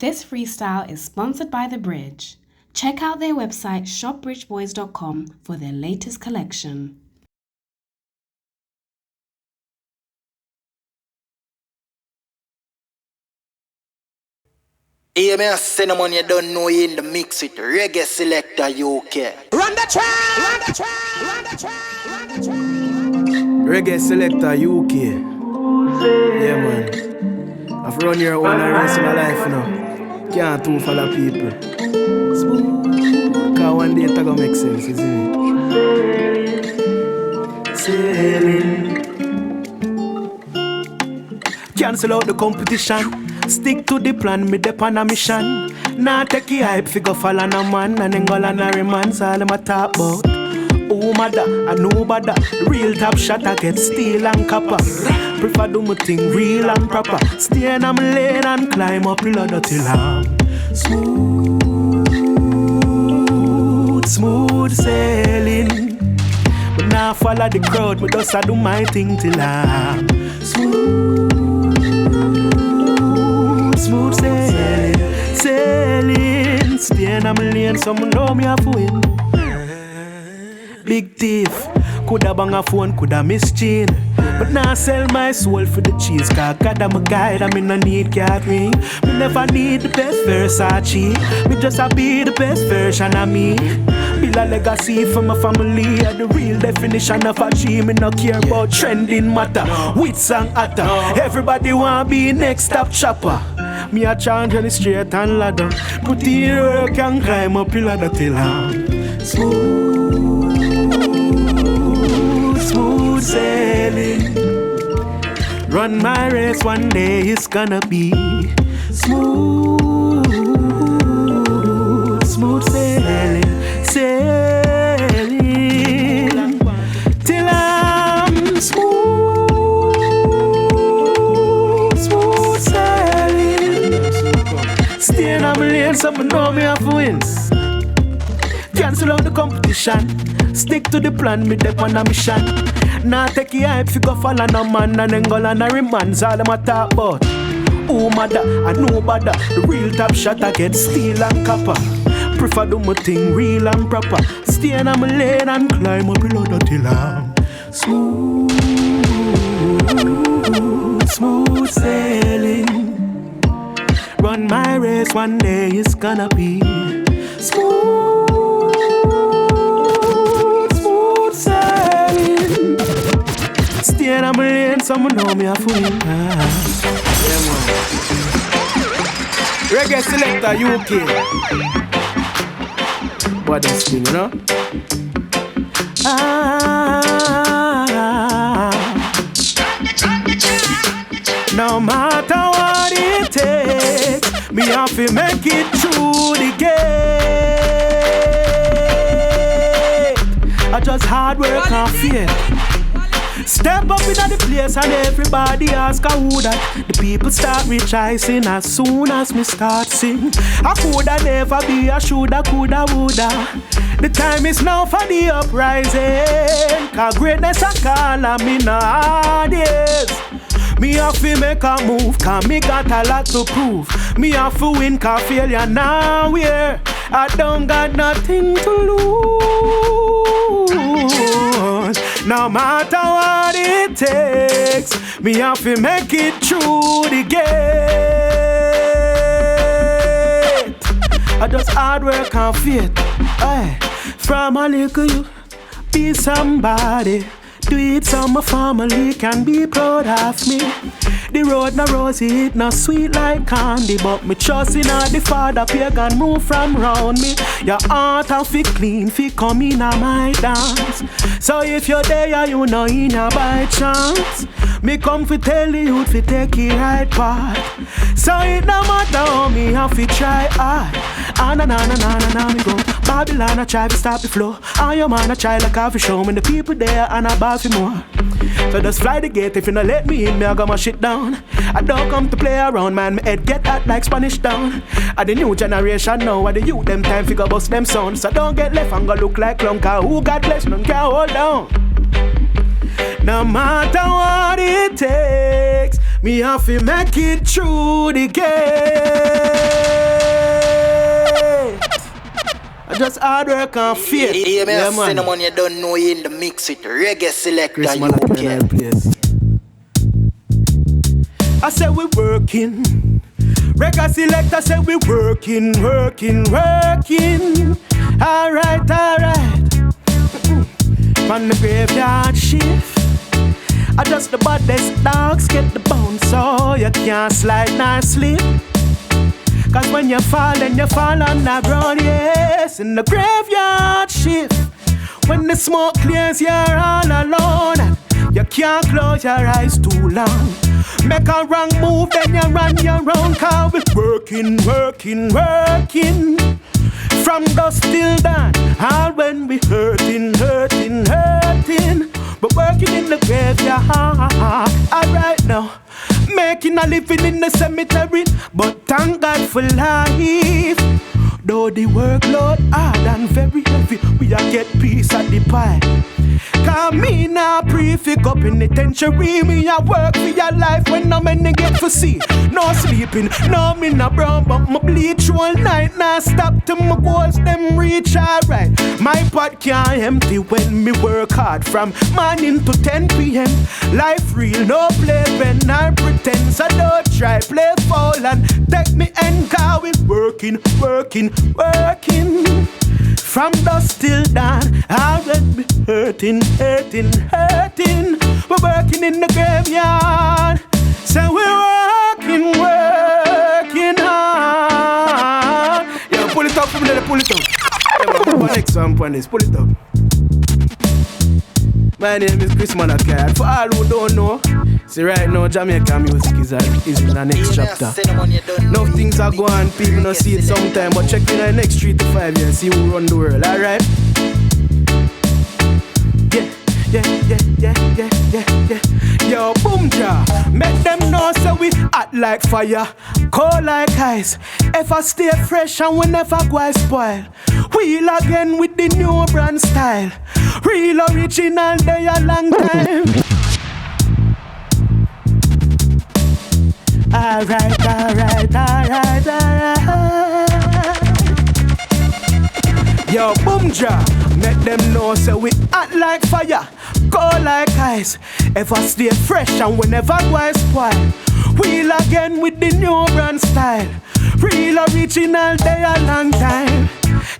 This freestyle is sponsored by The Bridge. Check out their website shopbridgeboys.com for their latest collection. Hey, me a cinnamon, you don't know you in the mix with Reggae Selecta UK. Run the track! Run the track! Run the track! Run the track! Reggae Selecta UK. Yeah, man. I've run here one and rest of my life now. Can't too follow people. Smooth. Cause one day it's gonna make sense, isn't it? Sailing. Cancel out the competition. Stick to the plan, me dep on a mission. Nah take the hype, figure fall on a man. And then go on a romance, all them a talk about. Oh mother, I know bother. Real top shot, I get steel and copper. Prefer do my thing real and proper. Stay in my lane and climb up the ladder till I'm smooth, smooth sailing. But now follow the crowd, but just I do my thing till I'm smooth sailing, sailing. Stay in my lane, someone know me a win. Big thief, coulda bang a phone, coulda miss chain. But now sell my soul for the cheese. Cause God I'm a guide, I no need card ring. Me never need the best Versace. Me just a be the best version of me. Build a legacy for my family. The real definition of a G. Me no care about trending matter. Which song utter? Everybody want be next top chopper. Me a chant on the straight and ladder. Put in work and climb up the ladder till I'm smooth sailing. Run my race, one day it's gonna be smooth sailing, sailing till I'm smooth sailing. Stay in my lane, someone know me have to win. Cancel out the competition. Stick to the plan, me dep on a mission. Nah take the hype, figure fall on a man. And then go on a romance, all them a talk about. Oh mother, I know bother. The real top shot, I get steel and copper. Prefer do my thing real and proper. Stay in my lane and climb up the ladder till I'm smooth sailing. Run my race, one day it's gonna be smooth sailing. Stay in my lane, someone know me a fool. Yeah, man. Reggae Selecta UK. What is thing, you know? No matter what it takes, me have to make it through the gate. I just hard work and fear. Step up in the place and everybody ask who that. The people start rejoicing as soon as me start sing. I coulda never be, I shoulda, coulda, woulda. The time is now for the uprising. Cause greatness I call and me nowadays. Me have to make a move, cause me got a lot to prove. Me have to win, cause failure nowhere. I don't got nothing to lose. No matter what it takes, me have to make it through the gate. I just hard work and faith. Aye. From a little you, be somebody. Do it so my family can be proud of me. The road no rosy, it no sweet like candy. But me trust in the Father, pagan move from round me. Your heart and fi clean, fi come in a my dance. So if you're there, you know in a by chance. Me come fi tell the youth fi take the right part. So it no matter how me have fi try hard. Na me go. Babylon I try to stop the flow. And your man I try like I fi show me the people there and I ball fi more. So just fly the gate, if you not let me in, me I got my shit down. I don't come to play around, man, my head get hot like Spanish town. I the new generation now, I the youth them time figure bust them sound. So don't get left and go look like clown, cause who God bless none can hold down. No matter what it takes, me have to make it through the gate. I just hard work and faith. Yeah, Yeah, man. man. Cinnamon, you don't know you in the mix with Reggae Selecta Chris Malachi in our place. I said we working. Reggae Selecta said we working. Alright. On the graveyard shift, I just the baddest dogs get the bone, so you can't slide nor slip. Cause when you fall, then you fall on the ground, yes, in the graveyard shift. When the smoke clears, you're all alone, and you can't close your eyes too long. Make a wrong move, then you run your own car. We're working. From dusk till dawn, all when we hurting. But working in the graveyard, alright now. Making a living in the cemetery, but thank God for life. Though the workload hard and very heavy, we a get piece of the pie. Cause me now prefix up in the penitentiary. Me a work for your life when no many get to see. No sleeping, no me no brown, but my bleach all night. Now stop till my goals them reach, alright. My pot can't empty when me work hard from morning to 10 p.m. Life real, no play pen or pretend. So don't try play foul and take me and cause we working. From dusk till dawn, already hurting. We're working in the graveyard, so we're working hard. Yeah, pull it up from there, pull it up. Yeah, man, next one on this, pull it up. My name is Chris Malachi. For all who don't know, see right now Jamaica music is in the next chapter. No things are going, people don't see it sometime, but check in the next 3 to 5 years, see who run the world, alright? Yeah. Yo, boom ja, make them know so we hot like fire, cold like ice. If I stay fresh and we never go spoil. Wheel again with the new brand style. Real original, they a long time. Alright. Yo, boom ja, make them know so we hot like fire, cold like ice. If I stay fresh and we never go spoil. Wheel again with the new brand style. Real original, they a long time.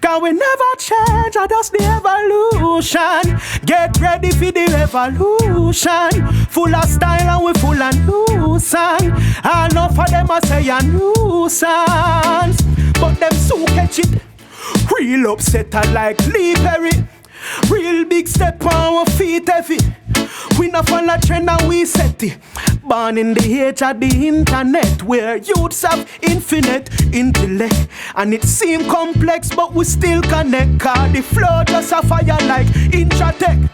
Cause we never change, just the evolution. Get ready for the revolution. Full of style and we full of new song. Enough of them a say a nuisance, but them so catch it. Real upsetter like Lee Perry. Real big step on our feet heavy. We not follow trend and we set it. Born in the age of the internet, where youths have infinite intellect. And it seem complex, but we still connect. Cause the flow just a fire like Intratech.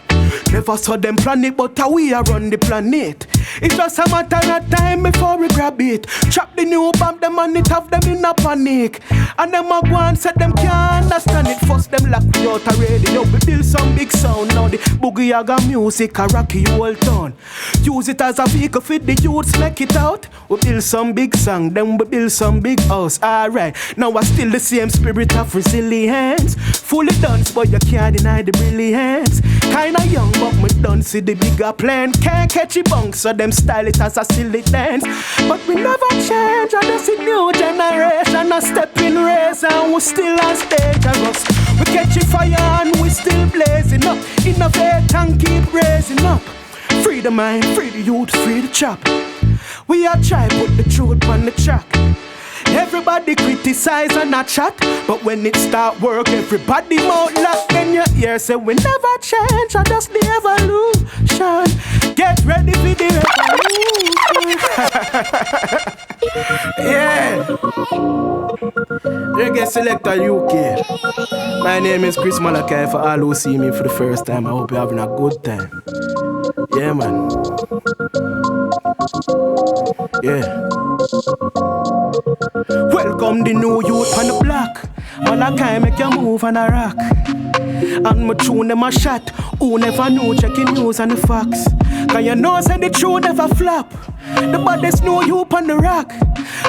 Never saw them planet, but we are run the planet. It's just a matter of time before we grab it. Chop the new bomb, them and it have them in a panic. And them a go and say them can't understand it. First them lock me out a radio. We build some big sound. Now the boogie yaga music a rocky whole town. Use it as a vehicle for the youths, make it out. We build some big song, then we build some big house. Alright, now I still the same spirit of resilience. Fully dance, but you can't deny the brilliance. Kinda young, but me don't see the bigger plan. Can't catch it bunk, so them style it as a silly dance. But we never change, I just see new generation. A step in race and we still on stage. We catch it fire and we still blazing up. Innovate and keep raising up. Free the mind, free the youth, free the chop. We are try put the truth on the track. Everybody criticize and not chat, but when it start work, everybody mouth lock. Then you hear say we never change, or just the evolution. Get ready for the revolution. Yeah. Reggae Selecta UK. My name is Chris Malachi. For all who see me for the first time, I hope you're having a good time. Yeah, man. Yeah. Welcome the new youth on the block. Malachi make you move on a rock. And my tune them a shot. Who never knew checking news and the facts. Cause you know say the truth never flop. The baddest new youth on the rock.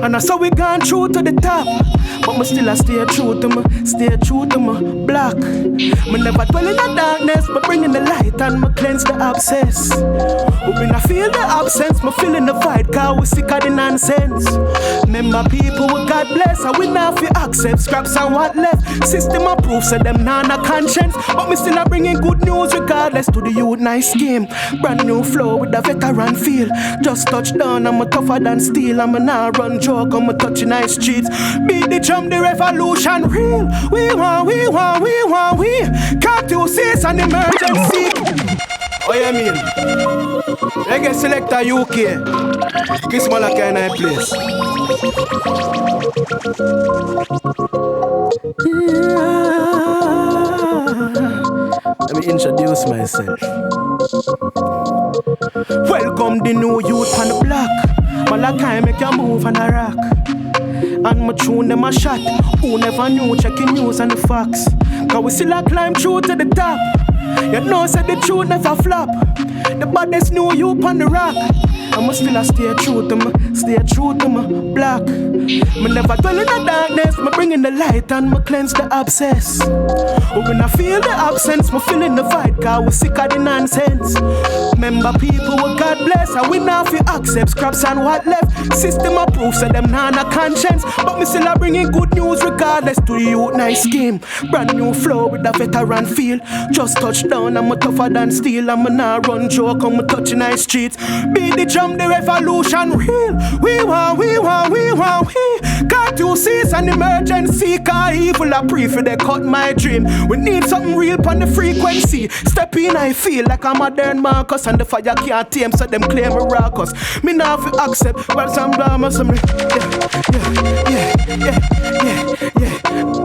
And that's how we gone through to the top. But me still a stay true to me black. Me never dwell in the darkness, but bringing the light and me cleanse the abscess. When I feel the absence, me feeling the fight, cause we sick of the nonsense. Remember people with God bless, and we now fi accept scraps and what left. System approve, so them nah no conscience. But me still a bringing good news regardless to the youth nice game. Brand new flow with a veteran feel. Just touch down, I'm a tougher than steel. I'm a nah run joke, I'm a touching nice streets. Beat the drum, the revolution real. We want. Can't you see it's an emergency? Oh yeah, mean Reggae Selecta UK. Kiss Malachi in a place. Let me introduce myself. Welcome the new youth on the block. Malachi make you move on a rock. And my tune them a shot. Who never knew checking news and the facts. Cause we still a climb through to the top. You know said the truth never flop. The baddest new you on the rock. I'ma still a stay true to me black. Me never dwell in the darkness, me bringing the light and me cleanse the abscess. When I feel the absence, me feeling the fight, cause we sick of the nonsense. Remember people with God bless, and we now fi accept scraps and what left. System approve, so them nah no conscience. But me still a bringing good news regardless to the youth nice game. Brand new flow with a veteran feel. Just touch down, I'm a tougher than steel. I'm a nah run joke, I'm a touching nice streets. Beat the drum, the revolution real. We want. Got to see it's an emergency, cause evil a pray for they cut my dream. We need something real on the frequency. Step in, I feel like a modern Marcus, and the fire can't tame, so them claim miraculous. Me now fi accept, but some drama, some yeah.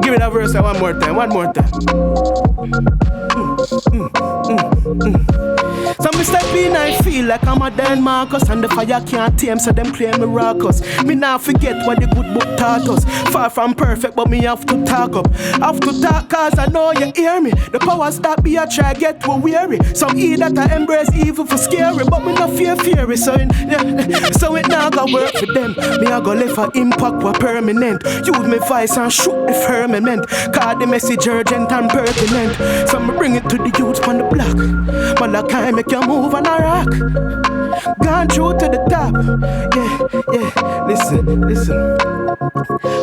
Give it a verse one more time. So me step in, I feel like I'm a Dan Marcus, and the fire can't tame, so them claim miracles. Me now forget what the good book taught us. Far from perfect, but me have to talk up. Have to talk cause I know you hear me. The powers that be a try get too weary. Some eat that I embrace evil for scary, but me no fear fury. So it now go work for them. Me I go left for impact what permanent. Use me voice and shoot the firmament. Cause the message urgent and pertinent. So me bring it to the youth on the block. Malachi make you move on a rock. Gone through to the top. Yeah. Listen.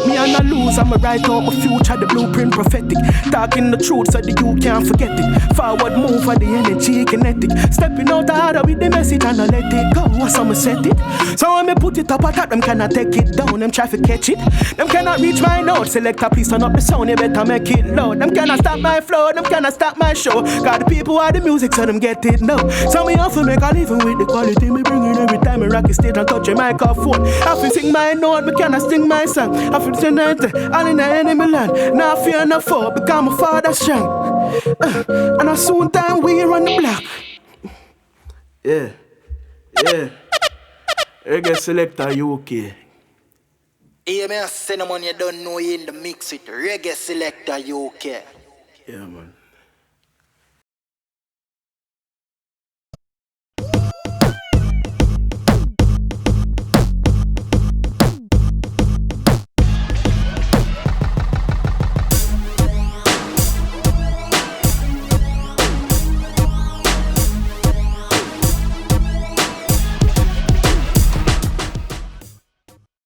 Me and a lose, I'ma write out my future, the blueprint prophetic. Talking the truth so the youth can't forget it. Forward move for the energy kinetic. Stepping out harder with the message and I let it go. What's I'ma set it? So when me put it up, I thought them cannot take it down. Them try to catch it. Them cannot reach my note. Selecta, please turn up the sound, you better make it loud. Them cannot stop my flow, them cannot stop my show. Got the people are the music, so them get it now. So me have to make a living with the quality me bringing every time I rock the stage and touch a microphone. I feel sing my note, me cannot sing my song. I feel sing that all in the enemy land. Now fear no foe, become a father strong. And a soon time we run the block. Yeah. Reggae Selecta UK. Yeah, me a cinnamon, you don't know you in the mix with Reggae Selecta UK. Yeah, man.